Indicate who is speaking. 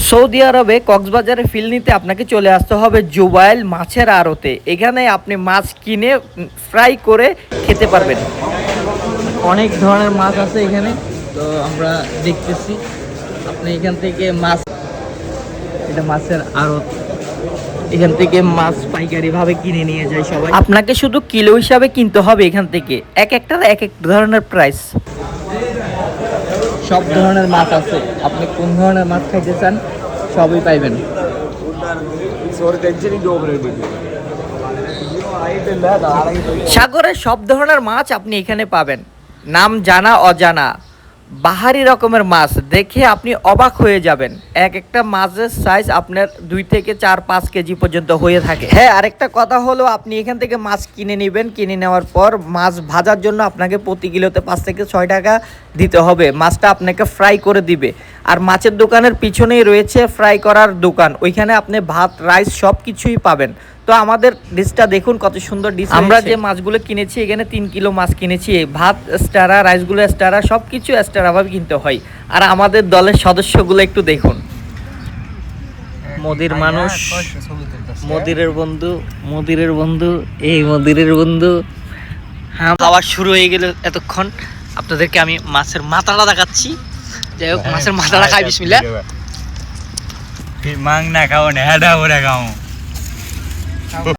Speaker 1: Saudi আরবে কক্সবাজারে feel নিতে আপনাকে চলে আসতে হবে জুবাইল মাছের আড়তে। এখানে আপনি মাছ কিনে ফ্রাই করে খেতে পারবেন। অনেক ধরনের মাছ আছে এখানে, তো আমরা দেখতেছি। আপনি এখান থেকে মাছ, এটা মাছের আড়ত, এখান থেকে মাছ পাইকারি ভাবে কিনে নিয়ে যায় সবাই। আপনাকে শুধু কিলো হিসাবে কিনতে হবে এখান থেকে, এক একটার এক এক ধরনের প্রাইস। সব ধরনের মাছ আছে, আপনি কোন ধরনের মাছ খাইতে চান সবই পাইবেন। সাগরের সব ধরনের মাছ আপনি এখানে পাবেন, নাম জানা অজানা বাহারি রকমের মাছ দেখে আপনি অবাক হয়ে যাবেন। এক একটা মাছের সাইজ আপনার 2 থেকে 4-5 কেজি পর্যন্ত হয়ে থাকে। হ্যাঁ, আরেকটা কথা হলো, আপনি এখান থেকে মাছ কিনে নেবেন, কিনে নেওয়ার পর মাছ ভাজার জন্য আপনাকে প্রতি কিলোতে 5 থেকে 6 টাকা দিতে হবে। মাছটা আপনাকে ফ্রাই করে দিবে। আর মাছের দোকানের পিছনেই রয়েছে ফ্রাই করার দোকান, ওইখানে আপনি ভাত, রাইস সব কিছুই পাবেন। তো আমাদের ডিশটা দেখুন কত সুন্দর ডিশ। আমরা যে মাছগুলো কিনেছি, এখানে 3 কিলো মাছ কিনেছি। ভাত এক্সট্রা, রাইসগুলো এক্সট্রা, সব কিছু এক্সট্রাভাবে কিনতে হয়। আর আমাদের দলের সদস্যগুলো একটু দেখুন। মোদির মানুষ, মোদিরের বন্ধু, মোদিরের বন্ধু, এই মোদিরের বন্ধু। হ্যাঁ, খাওয়া শুরু হয়ে গেল এতক্ষণ। আপনাদেরকে আমি মাছের মাথাটা দেখাচ্ছি। যাই হোক, মাছের মাথাটা খাই। বিসমিল্লাহ।
Speaker 2: মাং না খাও না, হেডা ওরে খাও।